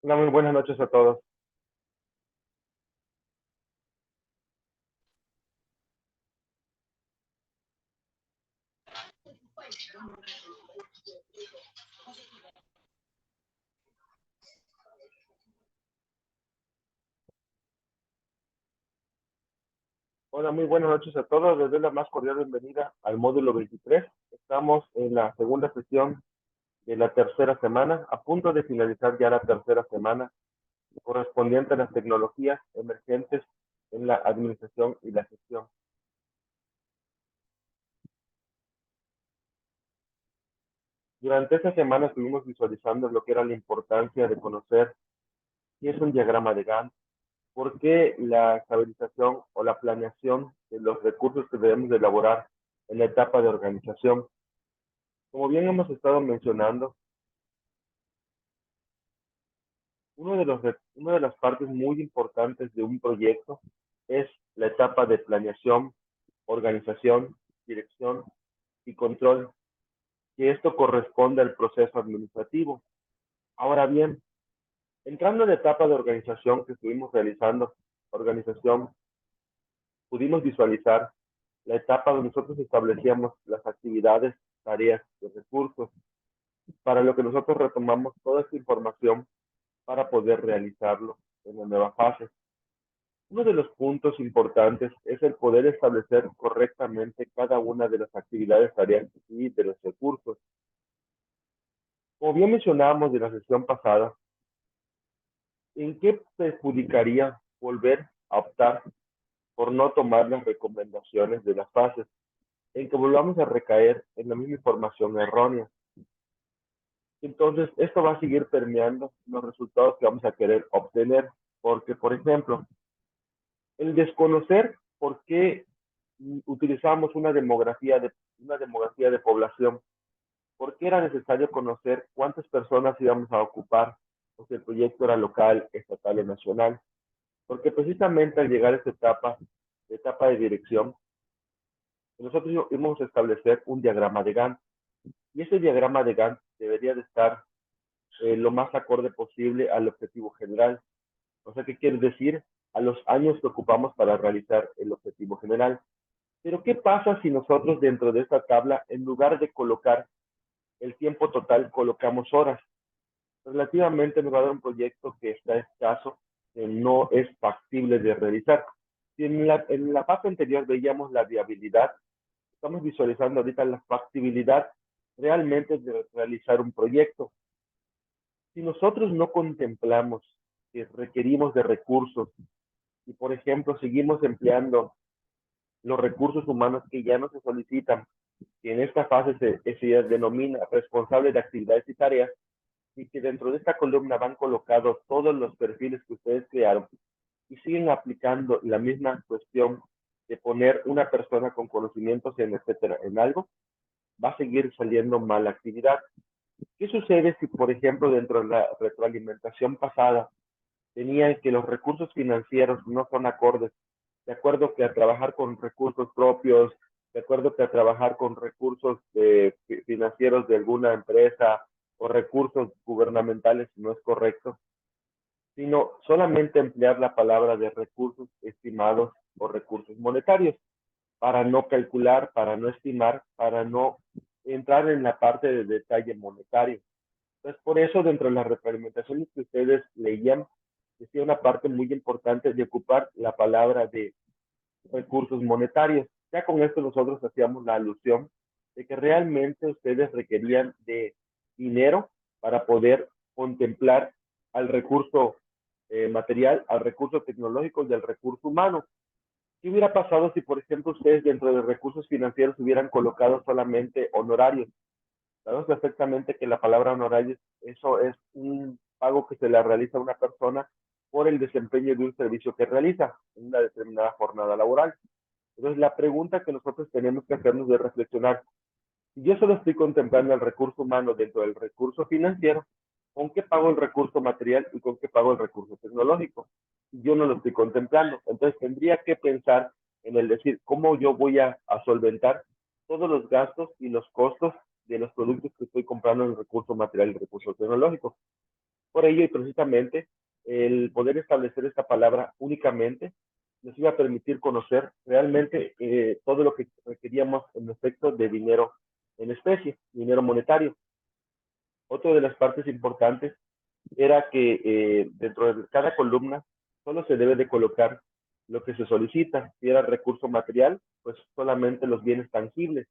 Hola, muy buenas noches a todos. Hola, muy buenas noches a todos. Les doy la más cordial bienvenida al módulo 23. Estamos en la segunda sesión de la tercera semana, a punto de finalizar ya la tercera semana, correspondiente a las tecnologías emergentes en la administración y la gestión. Durante esta semana estuvimos visualizando lo que era la importancia de conocer qué es un diagrama de Gantt, por qué la estabilización o la planeación de los recursos que debemos de elaborar en la etapa de organización. Como bien hemos estado mencionando, una de las partes muy importantes de un proyecto es la etapa de planeación, organización, dirección y control, que esto corresponde al proceso administrativo. Ahora bien, entrando en la etapa de organización que estuvimos realizando, organización, pudimos visualizar la etapa donde nosotros establecíamos las actividades, tareas y recursos, para lo que nosotros retomamos toda esta información para poder realizarlo en la nueva fase. Uno de los puntos importantes es el poder establecer correctamente cada una de las actividades, tareas y de los recursos. Como bien mencionábamos de la sesión pasada, ¿en qué perjudicaría volver a optar por no tomar las recomendaciones de las fases? En que volvamos a recaer en la misma información errónea. Entonces, esto va a seguir permeando los resultados que vamos a querer obtener, porque, por ejemplo, el desconocer por qué utilizamos una demografía de población, por qué era necesario conocer cuántas personas íbamos a ocupar, o si el proyecto era local, estatal o nacional, porque precisamente al llegar a esta etapa de dirección, nosotros íbamos a establecer un diagrama de Gantt, y ese diagrama de Gantt debería de estar lo más acorde posible al objetivo general. O sea, ¿qué quiere decir? A los años que ocupamos para realizar el objetivo general. Pero ¿qué pasa si nosotros dentro de esta tabla, en lugar de colocar el tiempo total, colocamos horas? Relativamente nos va a dar un proyecto que está escaso, que no es factible de realizar. Si en la fase anterior veíamos la viabilidad, estamos visualizando ahorita la factibilidad realmente de realizar un proyecto. Si nosotros no contemplamos que requerimos de recursos y, por ejemplo, seguimos empleando los recursos humanos que ya no se solicitan, que en esta fase se denomina responsable de actividades y tareas, y que dentro de esta columna van colocados todos los perfiles que ustedes crearon y siguen aplicando la misma cuestión de poner una persona con conocimientos en etcétera en algo, va a seguir saliendo mala actividad. ¿Qué sucede si, por ejemplo, dentro de la retroalimentación pasada tenían que los recursos financieros no son acordes, de acuerdo que a trabajar con recursos propios, de acuerdo que a trabajar con recursos financieros de alguna empresa o recursos gubernamentales no es correcto, sino solamente emplear la palabra de recursos estimados o recursos monetarios para no calcular, para no estimar, para no entrar en la parte de detalle monetario. Entonces, por eso, dentro de las retroalimentaciones que ustedes leían, decía una parte muy importante de ocupar la palabra de recursos monetarios. Ya con esto nosotros hacíamos la alusión de que realmente ustedes requerían de dinero para poder contemplar al recurso material, al recurso tecnológico y al recurso humano. ¿Qué hubiera pasado si, por ejemplo, ustedes dentro de recursos financieros hubieran colocado solamente honorarios? Sabemos perfectamente que la palabra honorarios, eso es un pago que se le realiza a una persona por el desempeño de un servicio que realiza en una determinada jornada laboral. Entonces, la pregunta que nosotros tenemos que hacernos de reflexionar, si yo solo estoy contemplando el recurso humano dentro del recurso financiero, ¿con qué pago el recurso material y con qué pago el recurso tecnológico? Yo no lo estoy contemplando. Entonces, tendría que pensar en el decir, ¿cómo yo voy a solventar todos los gastos y los costos de los productos que estoy comprando en el recurso material y el recurso tecnológico? Por ello, y precisamente, el poder establecer esta palabra únicamente nos iba a permitir conocer realmente todo lo que requeríamos en efecto de dinero en especie, dinero monetario. Otra de las partes importantes era que dentro de cada columna solo se debe de colocar lo que se solicita. Si era recurso material, pues solamente los bienes tangibles,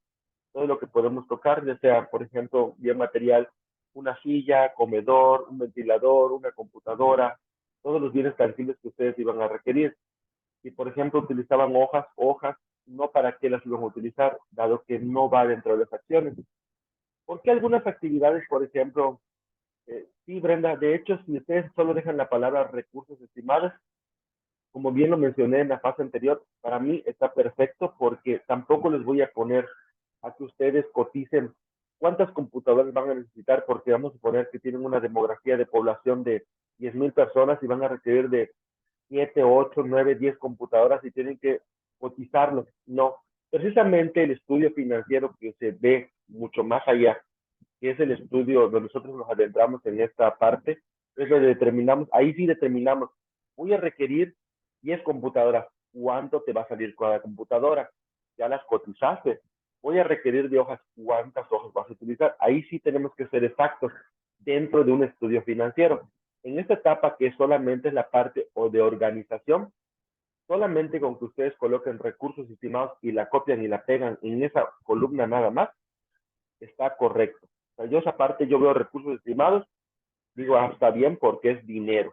todo lo que podemos tocar, ya sea, por ejemplo, bien material, una silla, comedor, un ventilador, una computadora, todos los bienes tangibles que ustedes iban a requerir. Si, por ejemplo, utilizaban hojas, no para qué las iban a utilizar, dado que no va dentro de las acciones. Porque algunas actividades, por ejemplo, sí, Brenda, de hecho, si ustedes solo dejan la palabra recursos estimados, como bien lo mencioné en la fase anterior, para mí está perfecto porque tampoco les voy a poner a que ustedes coticen cuántas computadoras van a necesitar, porque vamos a suponer que tienen una demografía de población de 10,000 personas y van a requerir de 7, 8, 9, 10 computadoras y tienen que cotizarlo. No, precisamente el estudio financiero que se ve mucho más allá, que es el estudio donde nosotros nos adentramos en esta parte, es donde determinamos, ahí sí determinamos, voy a requerir 10 computadoras, ¿cuánto te va a salir cada computadora? Ya las cotizaste. Voy a requerir de hojas, ¿cuántas hojas vas a utilizar? Ahí sí tenemos que ser exactos dentro de un estudio financiero. En esta etapa que solamente es la parte o de organización, solamente con que ustedes coloquen recursos estimados y la copian y la pegan en esa columna nada más, está correcto. O sea, yo esa parte, yo veo recursos estimados, digo, ah, está bien porque es dinero.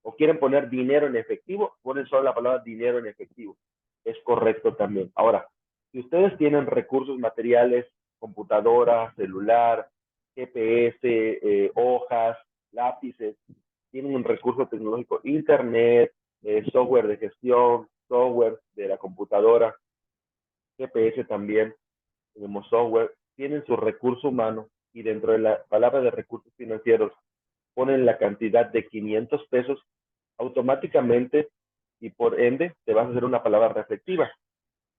O quieren poner dinero en efectivo, ponen solo la palabra dinero en efectivo. Es correcto también. Ahora, si ustedes tienen recursos materiales, computadora, celular, GPS, hojas, lápices, tienen un recurso tecnológico, internet, software de gestión, software de la computadora, GPS también, tenemos software, tienen su recurso humano y dentro de la palabra de recursos financieros ponen la cantidad de 500 pesos, automáticamente y por ende te vas a hacer una palabra reflexiva.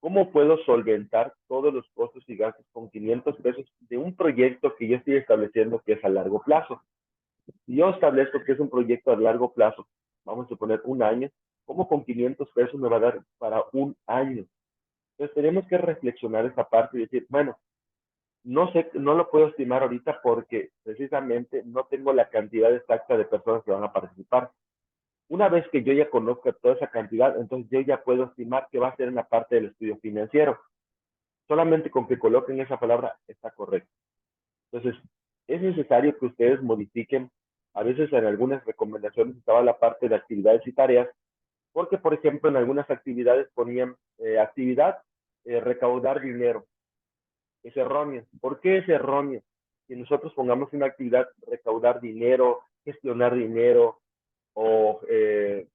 ¿Cómo puedo solventar todos los costos y gastos con 500 pesos de un proyecto que yo estoy estableciendo que es a largo plazo? Si yo establezco que es un proyecto a largo plazo, vamos a suponer un año, ¿cómo con 500 pesos me va a dar para un año? Entonces tenemos que reflexionar esta parte y decir, bueno, no sé, no lo puedo estimar ahorita porque precisamente no tengo la cantidad exacta de personas que van a participar. Una vez que yo ya conozca toda esa cantidad, entonces yo ya puedo estimar qué va a ser en la parte del estudio financiero. Solamente con que coloquen esa palabra está correcto. Entonces, es necesario que ustedes modifiquen. A veces en algunas recomendaciones estaba la parte de actividades y tareas, porque, por ejemplo, en algunas actividades ponían actividad, recaudar dinero. Es erróneo. ¿Por qué es erróneo? Que nosotros pongamos una actividad, recaudar dinero, gestionar dinero o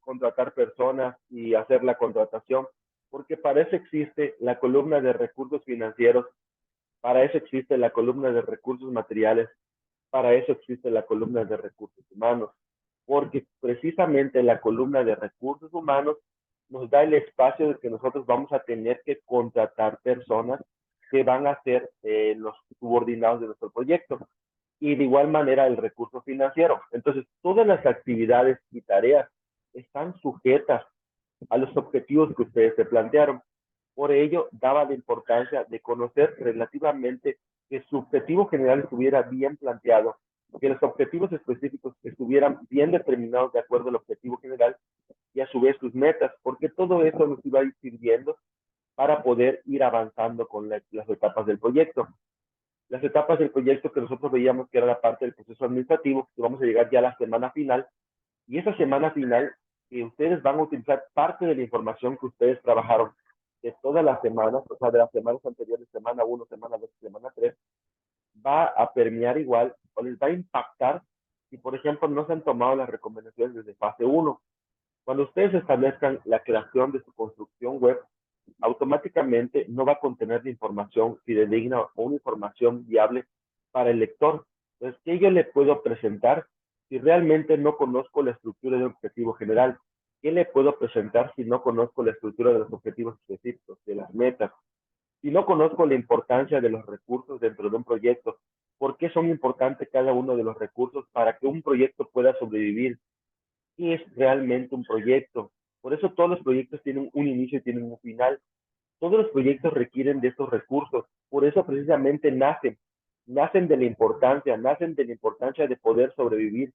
contratar personas y hacer la contratación, porque para eso existe la columna de recursos financieros, para eso existe la columna de recursos materiales, para eso existe la columna de recursos humanos, porque precisamente la columna de recursos humanos nos da el espacio de que nosotros vamos a tener que contratar personas que van a ser los subordinados de nuestro proyecto. Y de igual manera el recurso financiero. Entonces, todas las actividades y tareas están sujetas a los objetivos que ustedes se plantearon. Por ello, daba la importancia de conocer relativamente que su objetivo general estuviera bien planteado, que los objetivos específicos estuvieran bien determinados de acuerdo al objetivo general y a su vez sus metas, porque todo eso nos iba a ir sirviendo para poder ir avanzando con las etapas del proyecto. Las etapas del proyecto que nosotros veíamos que era la parte del proceso administrativo, que vamos a llegar ya a la semana final, y esa semana final que ustedes van a utilizar parte de la información que ustedes trabajaron de todas las semanas, o sea, de las semanas anteriores, semana 1, semana 2, semana 3, va a permear igual o les va a impactar si, por ejemplo, no se han tomado las recomendaciones desde fase 1. Cuando ustedes establezcan la creación de su construcción web, automáticamente no va a contener la información fidedigna o una información viable para el lector. Entonces, ¿qué yo le puedo presentar si realmente no conozco la estructura de un objetivo general? ¿Qué le puedo presentar si no conozco la estructura de los objetivos específicos, de las metas? Si no conozco la importancia de los recursos dentro de un proyecto, ¿Por qué son importantes cada uno de los recursos para que un proyecto pueda sobrevivir? ¿Qué es realmente un proyecto? Por eso todos los proyectos tienen un inicio y tienen un final. Todos los proyectos requieren de estos recursos. Por eso precisamente nacen de la importancia de poder sobrevivir.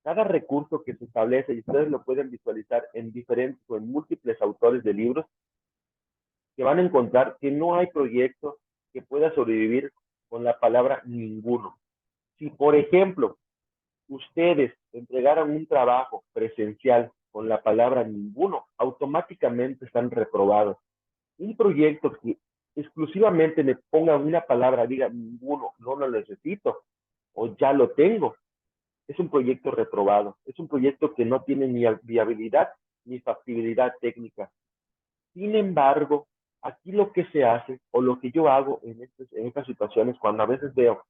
Cada recurso que se establece, y ustedes lo pueden visualizar en diferentes o en múltiples autores de libros, que van a encontrar que no hay proyecto que pueda sobrevivir con la palabra ninguno. Si, por ejemplo, ustedes entregaran un trabajo presencial con la palabra ninguno, automáticamente están reprobados. Un proyecto que exclusivamente le ponga una palabra, diga ninguno, no lo necesito o ya lo tengo, es un proyecto reprobado, es un proyecto que no tiene ni viabilidad ni factibilidad técnica. Sin embargo, aquí lo que se hace o lo que yo hago en estas situaciones, cuando a veces veo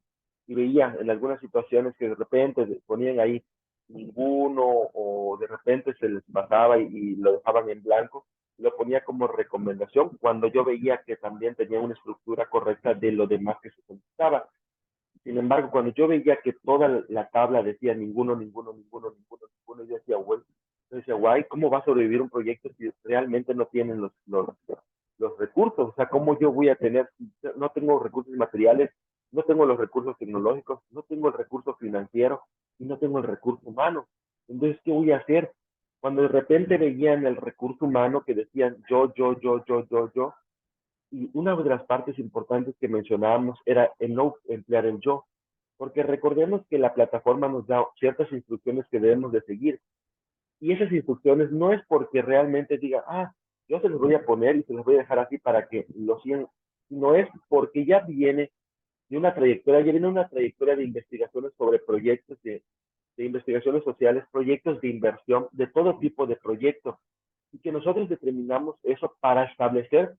y veía en algunas situaciones que de repente ponían ahí ninguno o de repente se les pasaba y lo dejaban en blanco, lo ponía como recomendación cuando yo veía que también tenía una estructura correcta de lo demás que se contestaba. Sin embargo, cuando yo veía que toda la tabla decía ninguno, ninguno, ninguno, ninguno, ninguno, yo decía, guay, ¿cómo va a sobrevivir un proyecto si realmente no tienen los recursos? O sea, ¿cómo yo voy a tener, no tengo recursos materiales, no tengo los recursos tecnológicos, no tengo el recurso financiero y no tengo el recurso humano? Entonces, ¿qué voy a hacer? Cuando de repente veían el recurso humano que decían yo, y una de las partes importantes que mencionábamos era el no emplear el yo, porque recordemos que la plataforma nos da ciertas instrucciones que debemos de seguir, y esas instrucciones no es porque realmente diga, yo se los voy a poner y se los voy a dejar así para que lo sigan, sino es porque ya viene una trayectoria de investigaciones sobre proyectos de investigaciones sociales, proyectos de inversión, de todo tipo de proyectos, y que nosotros determinamos eso para establecer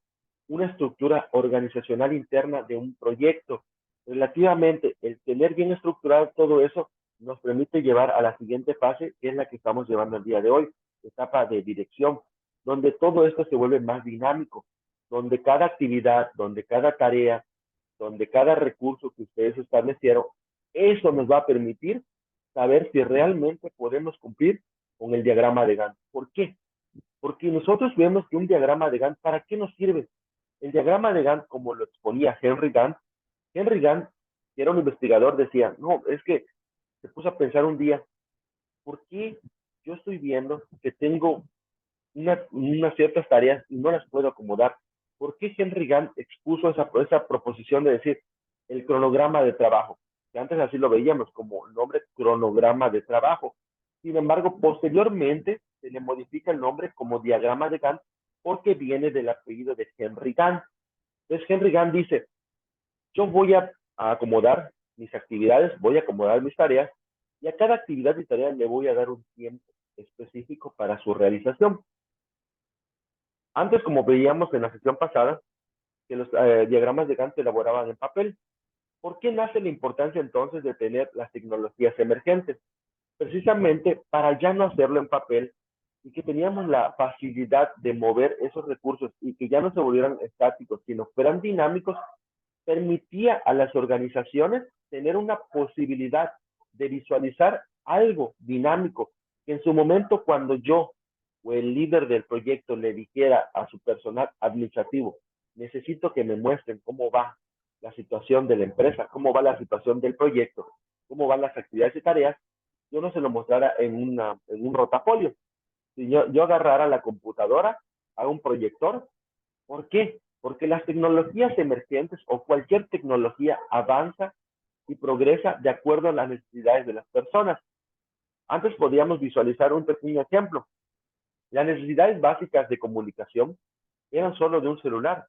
una estructura organizacional interna de un proyecto. Relativamente, el tener bien estructurado todo eso nos permite llevar a la siguiente fase, que es la que estamos llevando el día de hoy, etapa de dirección, donde todo esto se vuelve más dinámico, donde cada actividad, donde cada tarea, donde cada recurso que ustedes establecieron, eso nos va a permitir saber si realmente podemos cumplir con el diagrama de Gantt. ¿Por qué? Porque nosotros vemos que un diagrama de Gantt, ¿para qué nos sirve? El diagrama de Gantt, como lo exponía Henry Gantt, que era un investigador, decía, no, es que se puso a pensar un día, ¿por qué yo estoy viendo que tengo unas ciertas tareas y no las puedo acomodar? ¿Por qué Henry Gantt expuso esa proposición de decir el cronograma de trabajo? Que antes así lo veíamos como nombre cronograma de trabajo. Sin embargo, posteriormente se le modifica el nombre como diagrama de Gantt porque viene del apellido de Henry Gantt. Entonces Henry Gantt dice, yo voy a acomodar mis actividades, voy a acomodar mis tareas y a cada actividad y tarea le voy a dar un tiempo específico para su realización. Antes, como veíamos en la sesión pasada, que los diagramas de Gantt se elaboraban en papel. ¿Por qué nace la importancia entonces de tener las tecnologías emergentes? Precisamente para ya no hacerlo en papel y que teníamos la facilidad de mover esos recursos y que ya no se volvieran estáticos, sino fueran dinámicos, permitía a las organizaciones tener una posibilidad de visualizar algo dinámico, que en su momento cuando yo o el líder del proyecto le dijera a su personal administrativo, necesito que me muestren cómo va la situación de la empresa, cómo va la situación del proyecto, cómo van las actividades y tareas, yo no se lo mostrara en un rotafolio. Si yo agarrara la computadora, hago un proyector. ¿Por qué? Porque las tecnologías emergentes o cualquier tecnología avanza y progresa de acuerdo a las necesidades de las personas. Antes podíamos visualizar un pequeño ejemplo. Las necesidades básicas de comunicación eran solo de un celular.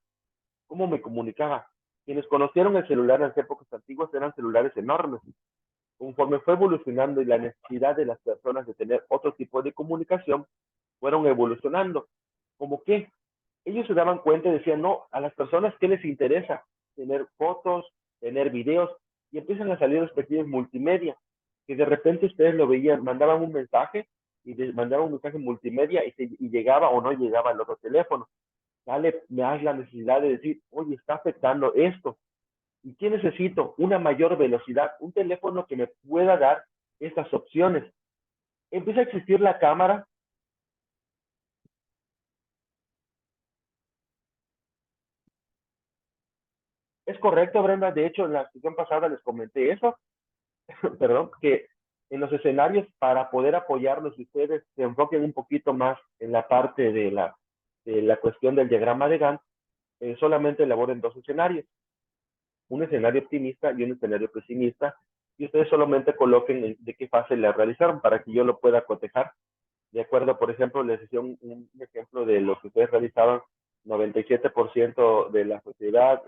¿Cómo me comunicaba? Quienes conocieron el celular en las épocas antiguas eran celulares enormes. Conforme fue evolucionando y la necesidad de las personas de tener otro tipo de comunicación, fueron evolucionando. ¿Cómo qué? Ellos se daban cuenta y decían, no, a las personas ¿qué les interesa? Tener fotos, tener videos, y empiezan a salir los pequeños multimedia, que de repente ustedes lo veían, mandaban un mensaje y mandaban un mensaje multimedia y llegaba o no llegaba al otro teléfono. Dale, me das la necesidad de decir, oye, está afectando esto. ¿Y qué necesito? Una mayor velocidad, un teléfono que me pueda dar estas opciones. Empieza a existir la cámara. Es correcto, Brenda. De hecho, en la sesión pasada les comenté eso, perdón, que en los escenarios para poder apoyarlos y ustedes se enfoquen un poquito más en la parte de la cuestión del diagrama de Gantt, solamente elaboren dos escenarios, un escenario optimista y un escenario pesimista, y ustedes solamente coloquen de qué fase la realizaron para que yo lo pueda cotejar. De acuerdo, por ejemplo, les decía un ejemplo de lo que ustedes realizaban, 97% de la sociedad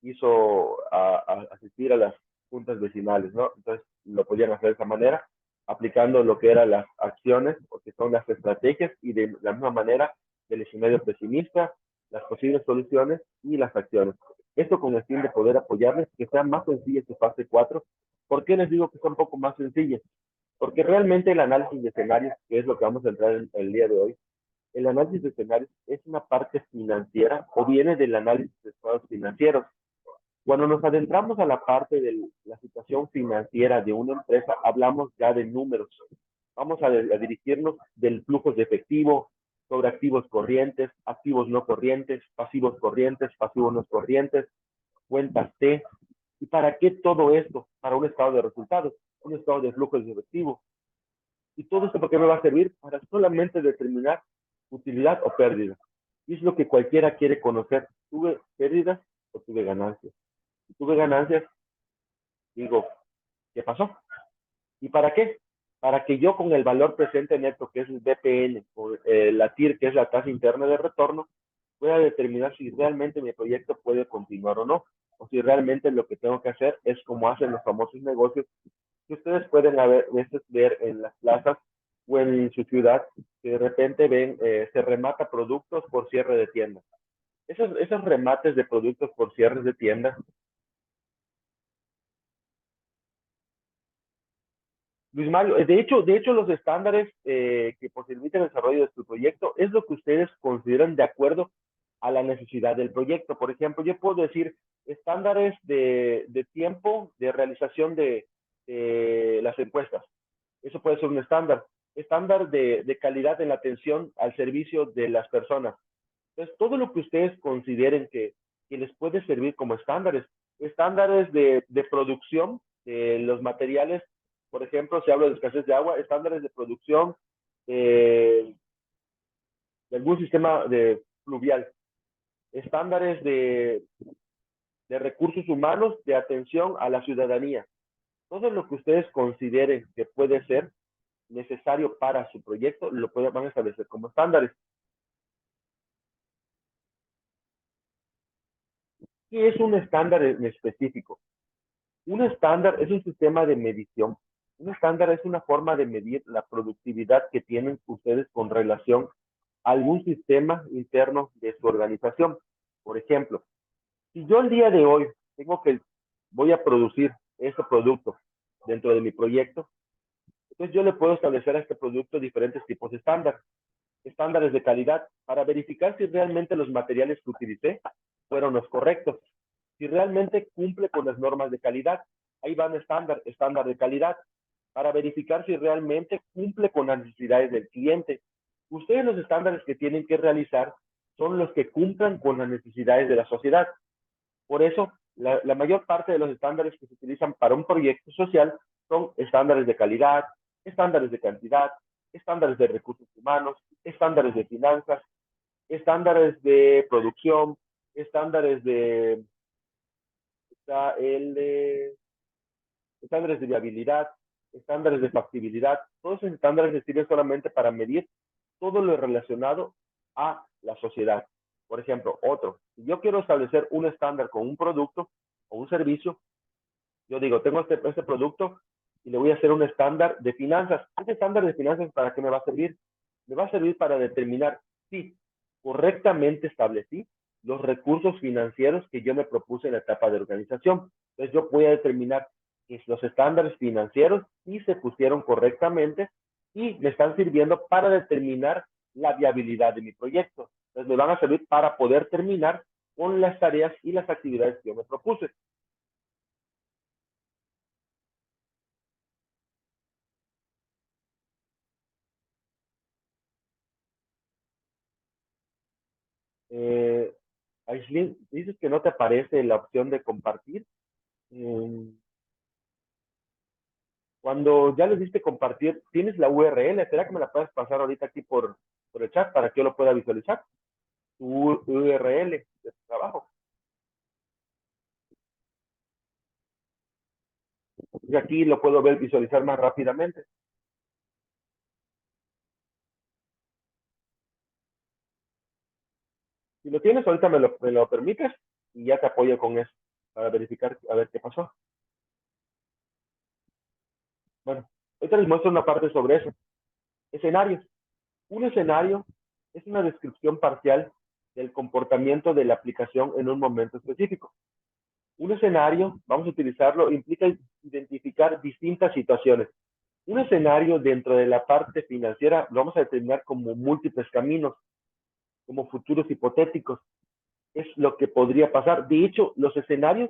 hizo asistir a las juntas vecinales, ¿no? Entonces lo podían hacer de esa manera, aplicando lo que eran las acciones, o que son las estrategias, y de la misma manera el escenario pesimista, las posibles soluciones y las acciones. Esto con el fin de poder apoyarles, que sean más sencillas que fase 4. ¿Por qué les digo que son un poco más sencillas? Porque realmente el análisis de escenarios, que es lo que vamos a entrar en el día de hoy, el análisis de escenarios es una parte financiera o viene del análisis de estados financieros. Cuando nos adentramos a la parte de la situación financiera de una empresa, hablamos ya de números. Vamos a dirigirnos del flujo de efectivo, sobre activos corrientes, activos no corrientes, pasivos no corrientes, cuentas T. ¿Y para qué todo esto? Para un estado de resultados, un estado de flujo de efectivo. ¿Y todo esto por qué me va a servir? Para solamente determinar utilidad o pérdida. Y es lo que cualquiera quiere conocer. ¿Tuve pérdidas o tuve ganancias? Si tuve ganancias, digo, ¿qué pasó? ¿Y para qué? Para que yo con el valor presente neto, que es el BPN, o la TIR, que es la tasa interna de retorno, pueda determinar si realmente mi proyecto puede continuar o no, o si realmente lo que tengo que hacer es como hacen los famosos negocios que ustedes pueden a veces ver en las plazas o en su ciudad, que de repente ven, se remata productos por cierre de tiendas. Esos remates de productos por cierres de tiendas, Luis Mario, de hecho los estándares que posibilitan el desarrollo de su proyecto es lo que ustedes consideran de acuerdo a la necesidad del proyecto. Por ejemplo, yo puedo decir estándares de tiempo de realización de las encuestas. Eso puede ser un estándar. Estándar de calidad en la atención al servicio de las personas. Entonces, todo lo que ustedes consideren que les puede servir como estándares. Estándares de producción de los materiales, por ejemplo, si hablo de escasez de agua, estándares de producción eh, de algún sistema fluvial, estándares de recursos humanos de atención a la ciudadanía. Todo lo que ustedes consideren que puede ser necesario para su proyecto, van a establecer como estándares. ¿Qué es un estándar en específico? Un estándar es un sistema de medición. Un estándar es una forma de medir la productividad que tienen ustedes con relación a algún sistema interno de su organización. Por ejemplo, si yo el día de hoy voy a producir este producto dentro de mi proyecto, entonces yo le puedo establecer a este producto diferentes tipos de estándares. Estándares de calidad para verificar si realmente los materiales que utilicé fueron los correctos, si realmente cumple con las normas de calidad. Ahí van estándar de calidad, para verificar si realmente cumple con las necesidades del cliente. Ustedes los estándares que tienen que realizar son los que cumplan con las necesidades de la sociedad. Por eso, la mayor parte de los estándares que se utilizan para un proyecto social son estándares de calidad, estándares de cantidad, estándares de recursos humanos, estándares de finanzas, estándares de producción, estándares de, está el de estándares de viabilidad, estándares de factibilidad. Todos esos estándares se sirven solamente para medir todo lo relacionado a la sociedad. Por ejemplo, si yo quiero establecer un estándar con un producto o un servicio, yo digo, tengo este producto y le voy a hacer un estándar de finanzas. ¿Este estándar de finanzas para qué me va a servir? Me va a servir para determinar si correctamente establecí los recursos financieros que yo me propuse en la etapa de organización. Entonces yo voy a determinar que los estándares financieros sí se pusieron correctamente y me están sirviendo para determinar la viabilidad de mi proyecto. Entonces me van a servir para poder terminar con las tareas y las actividades que yo me propuse. Eh, Aislinn, dices que no te aparece la opción de compartir. Eh, Cuando ya le diste compartir, tienes la URL. ¿Será que me la puedes pasar ahorita aquí por el chat para que yo lo pueda visualizar? Tu URL de tu trabajo. Y aquí lo puedo ver, visualizar más rápidamente. Si lo tienes, ahorita me lo permites y ya te apoyo con eso para verificar a ver qué pasó. Bueno, ahorita les muestro una parte sobre eso. Escenarios. Un escenario es una descripción parcial del comportamiento de la aplicación en un momento específico. Un escenario, vamos a utilizarlo, implica identificar distintas situaciones. Un escenario dentro de la parte financiera lo vamos a determinar como múltiples caminos, como futuros hipotéticos. Es lo que podría pasar. De hecho, los escenarios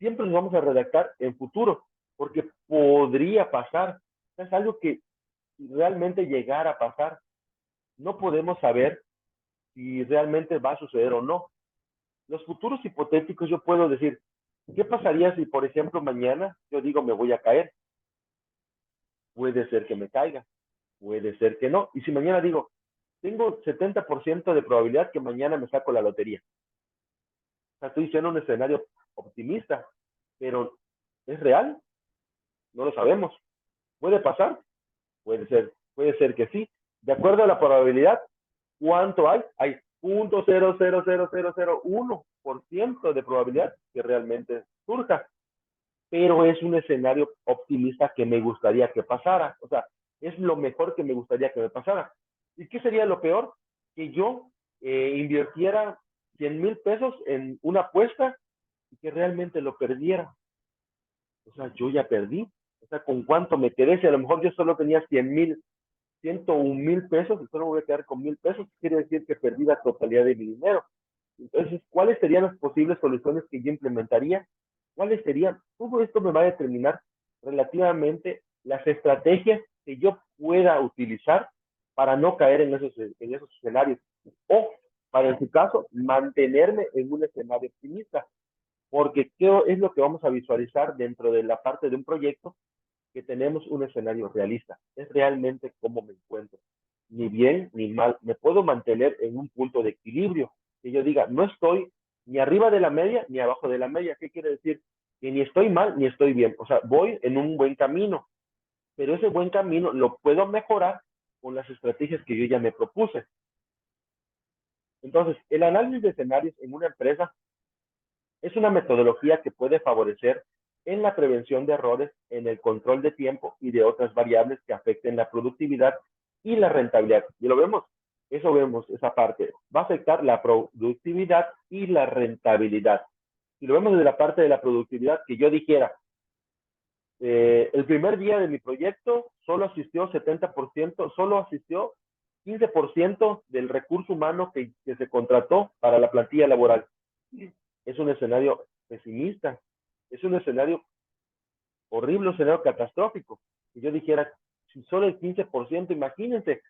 siempre los vamos a redactar en futuro, porque podría pasar. Es algo que realmente llegara a pasar. No podemos saber si realmente va a suceder o no. Los futuros hipotéticos yo puedo decir, ¿qué pasaría si, por ejemplo, mañana yo digo me voy a caer? Puede ser que me caiga, puede ser que no. Y si mañana digo, tengo 70% de probabilidad que mañana me saco la lotería. O sea, estoy diciendo un escenario optimista, pero ¿es real? No lo sabemos. ¿Puede pasar? Puede ser que sí. De acuerdo a la probabilidad, ¿cuánto hay? Hay 0.0000001% de probabilidad que realmente surja, pero es un escenario optimista que me gustaría que pasara. O sea, es lo mejor que me gustaría que me pasara. ¿Y qué sería lo peor? Que yo invirtiera 100,000 pesos en una apuesta y que realmente lo perdiera. O sea, yo ya perdí. O sea, ¿con cuánto me quedé? Si a lo mejor yo solo tenía 100,000, 101,000 pesos y solo voy a quedar con 1,000 pesos, quiere decir que perdí la totalidad de mi dinero. Entonces, ¿cuáles serían las posibles soluciones que yo implementaría? ¿Cuáles serían? Todo esto me va a determinar relativamente las estrategias que yo pueda utilizar para no caer en esos escenarios. O, para en su caso, mantenerme en un escenario optimista. Porque ¿qué es lo que vamos a visualizar dentro de la parte de un proyecto? Que tenemos un escenario realista. Es realmente cómo me encuentro. Ni bien ni mal. Me puedo mantener en un punto de equilibrio. Que yo diga, no estoy ni arriba de la media ni abajo de la media. ¿Qué quiere decir? Que ni estoy mal ni estoy bien. O sea, voy en un buen camino. Pero ese buen camino lo puedo mejorar con las estrategias que yo ya me propuse. Entonces, el análisis de escenarios en una empresa es una metodología que puede favorecer en la prevención de errores, en el control de tiempo y de otras variables que afecten la productividad y la rentabilidad. Y lo vemos, eso vemos, esa parte. Va a afectar la productividad y la rentabilidad. Si lo vemos desde la parte de la productividad, que yo dijera, el primer día de mi proyecto solo asistió 70%, solo asistió 15% del recurso humano que se contrató para la plantilla laboral. Es un escenario pesimista, es un escenario horrible, un escenario catastrófico. Si yo dijera, si solo el 15%, imagínense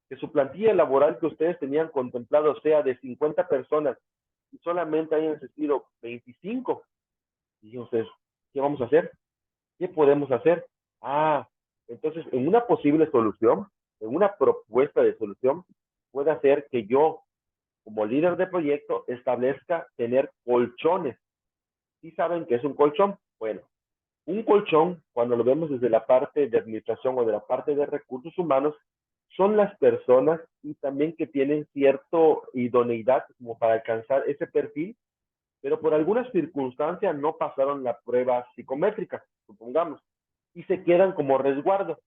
que su plantilla laboral que ustedes tenían contemplado sea de 50 personas y solamente hayan asistido 25. Y entonces, ¿qué vamos a hacer? ¿Qué podemos hacer? Ah, entonces, en una posible solución, en una propuesta de solución, puede hacer que yo, como líder de proyecto, establezca tener colchones. ¿Sí saben qué es un colchón? Bueno, un colchón, cuando lo vemos desde la parte de administración o de la parte de recursos humanos, son las personas y también que tienen cierta idoneidad como para alcanzar ese perfil, pero por alguna circunstancia no pasaron la prueba psicométrica, supongamos, y se quedan como resguardo.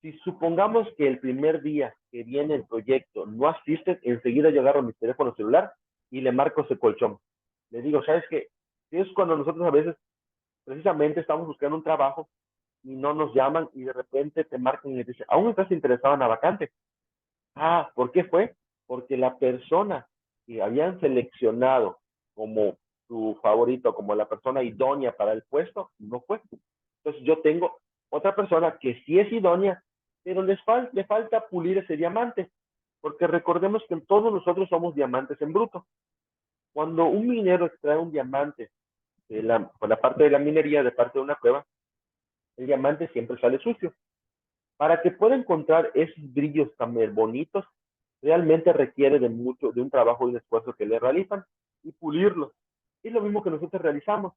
Si supongamos que el primer día que viene el proyecto no asisten, enseguida yo agarro mi teléfono celular y le marco ese colchón. Le digo, ¿sabes qué? Es cuando nosotros a veces precisamente estamos buscando un trabajo y no nos llaman y de repente te marcan y te dicen, ¿aún estás interesado en la vacante? Ah, ¿por qué fue? Porque la persona que habían seleccionado como su favorito, como la persona idónea para el puesto, no fue. Entonces yo tengo otra persona que sí es idónea, pero le falta pulir ese diamante, porque recordemos que todos nosotros somos diamantes en bruto. Cuando un minero extrae un diamante por la parte de la minería, de parte de una cueva, el diamante siempre sale sucio. Para que pueda encontrar esos brillos tan bonitos, realmente requiere de mucho, de un trabajo y un esfuerzo que le realizan y pulirlo. Es lo mismo que nosotros realizamos.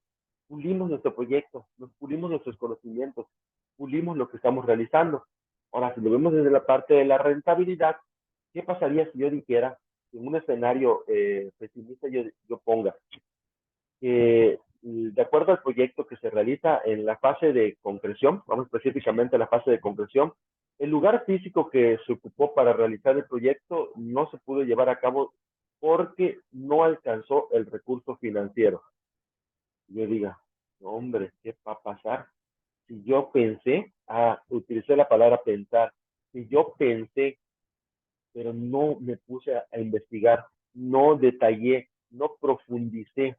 Pulimos nuestro proyecto, nos pulimos nuestros conocimientos, pulimos lo que estamos realizando. Ahora, si lo vemos desde la parte de la rentabilidad, ¿qué pasaría si yo dijera, en un escenario pesimista, yo ponga que de acuerdo al proyecto que se realiza en la fase de concreción, vamos específicamente a la fase de concreción, el lugar físico que se ocupó para realizar el proyecto no se pudo llevar a cabo porque no alcanzó el recurso financiero? Yo diga, no, hombre, ¿qué va a pasar? Si yo pensé, utilicé la palabra pensar, si yo pensé, pero no me puse a investigar, no detallé, no profundicé.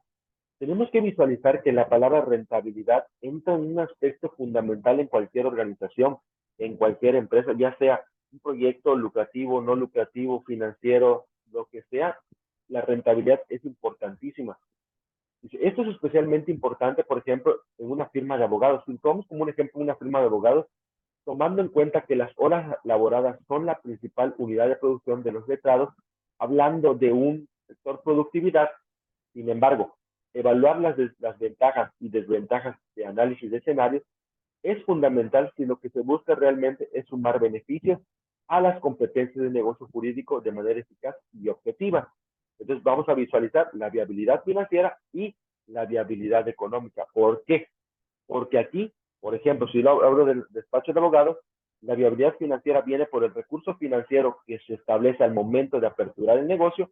Tenemos que visualizar que la palabra rentabilidad entra en un aspecto fundamental en cualquier organización, en cualquier empresa, ya sea un proyecto lucrativo, no lucrativo, financiero, lo que sea, la rentabilidad es importantísima. Esto es especialmente importante, por ejemplo, en una firma de abogados. Si tomamos como un ejemplo una firma de abogados, tomando en cuenta que las horas laboradas son la principal unidad de producción de los letrados, hablando de un sector productividad. Sin embargo, evaluar las ventajas y desventajas de análisis de escenarios es fundamental si lo que se busca realmente es sumar beneficios a las competencias de negocio jurídico de manera eficaz y objetiva. Entonces vamos a visualizar la viabilidad financiera y la viabilidad económica. ¿Por qué? Porque aquí, por ejemplo, si lo hablo del despacho de abogados, la viabilidad financiera viene por el recurso financiero que se establece al momento de aperturar el negocio,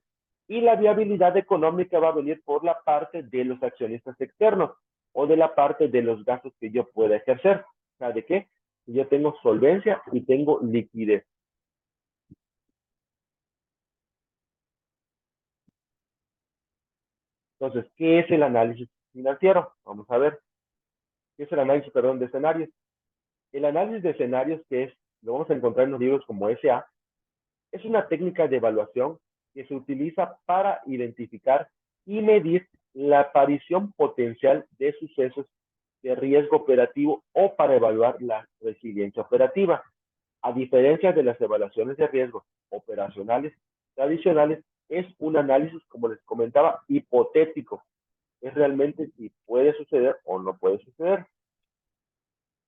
y la viabilidad económica va a venir por la parte de los accionistas externos o de la parte de los gastos que yo pueda ejercer. O sea, ¿de qué? Yo tengo solvencia y tengo liquidez. Entonces, ¿qué es el análisis financiero? Vamos a ver. ¿Qué es el análisis, perdón, de escenarios? El análisis de escenarios, que es, lo vamos a encontrar en los libros como SA, es una técnica de evaluación que se utiliza para identificar y medir la aparición potencial de sucesos de riesgo operativo o para evaluar la resiliencia operativa. A diferencia de las evaluaciones de riesgos operacionales tradicionales, es un análisis, como les comentaba, hipotético. Es realmente si puede suceder o no puede suceder.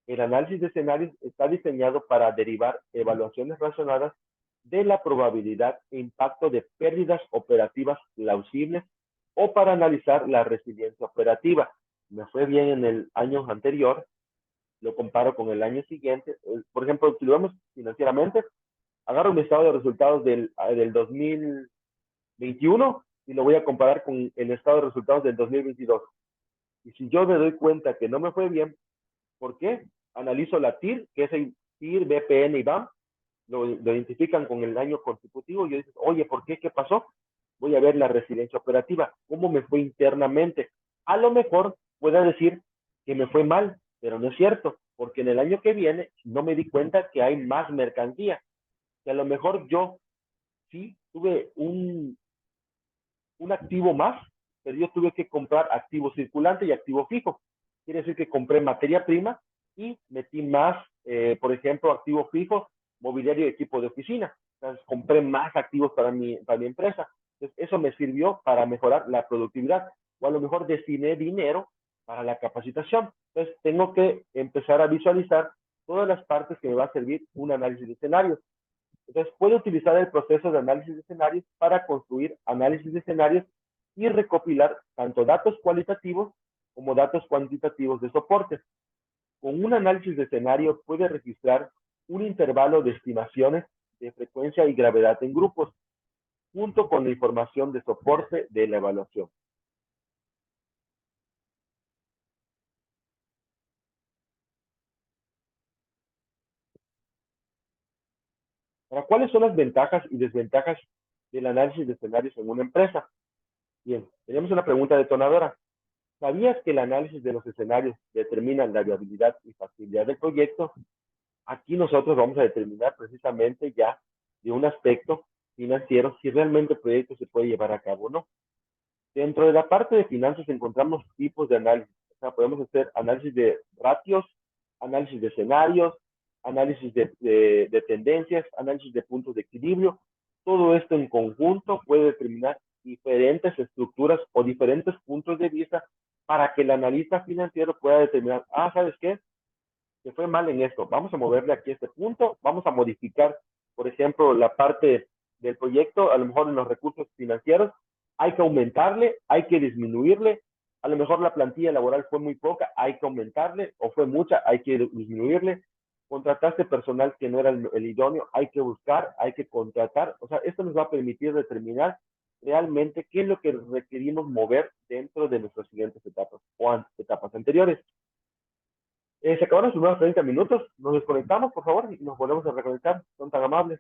El análisis de escenarios está diseñado para derivar evaluaciones razonadas de la probabilidad e impacto de pérdidas operativas plausibles o para analizar la resiliencia operativa. Me fue bien en el año anterior, lo comparo con el año siguiente. Por ejemplo, si lo vemos financieramente, agarro mi estado de resultados del 2021 y lo voy a comparar con el estado de resultados del 2022. Y si yo me doy cuenta que no me fue bien, ¿por qué? Analizo la TIR, que es el TIR, BPN y BAM, lo identifican con el año consecutivo y yo digo, oye, ¿por qué? ¿Qué pasó? Voy a ver la resiliencia operativa, cómo me fue internamente. A lo mejor pueda decir que me fue mal, pero no es cierto, porque en el año que viene no me di cuenta que hay más mercancía, que a lo mejor yo sí tuve un activo más, pero yo tuve que comprar activo circulante y activo fijo. Quiere decir que compré materia prima y metí más, por ejemplo, activo fijo, mobiliario y equipo de oficina. Entonces, compré más activos para mi empresa. Entonces, eso me sirvió para mejorar la productividad. O a lo mejor destiné dinero para la capacitación. Entonces, tengo que empezar a visualizar todas las partes que me va a servir un análisis de escenarios. Entonces, puede utilizar el proceso de análisis de escenarios para construir análisis de escenarios y recopilar tanto datos cualitativos como datos cuantitativos de soporte. Con un análisis de escenario puede registrar un intervalo de estimaciones de frecuencia y gravedad en grupos, junto con la información de soporte de la evaluación. Ahora, ¿cuáles son las ventajas y desventajas del análisis de escenarios en una empresa? Bien, tenemos una pregunta detonadora. ¿Sabías que el análisis de los escenarios determina la viabilidad y factibilidad del proyecto? Aquí nosotros vamos a determinar precisamente ya de un aspecto financiero si realmente el proyecto se puede llevar a cabo o no. Dentro de la parte de finanzas encontramos tipos de análisis. O sea, podemos hacer análisis de ratios, análisis de escenarios, análisis de tendencias, análisis de puntos de equilibrio. Todo esto en conjunto puede determinar diferentes estructuras o diferentes puntos de vista para que el analista financiero pueda determinar, ¿sabes qué? Se fue mal en esto. Vamos a moverle aquí a este punto, vamos a modificar, por ejemplo, la parte del proyecto, a lo mejor en los recursos financieros, hay que aumentarle, hay que disminuirle, a lo mejor la plantilla laboral fue muy poca, hay que aumentarle, o fue mucha, hay que disminuirle, contrataste personal que no era el idóneo, hay que buscar, hay que contratar, o sea, esto nos va a permitir determinar realmente qué es lo que requerimos mover dentro de nuestras siguientes etapas o etapas anteriores. Se acabaron sus nuevos 30 minutos. Nos desconectamos, por favor, y nos volvemos a reconectar. Son tan amables.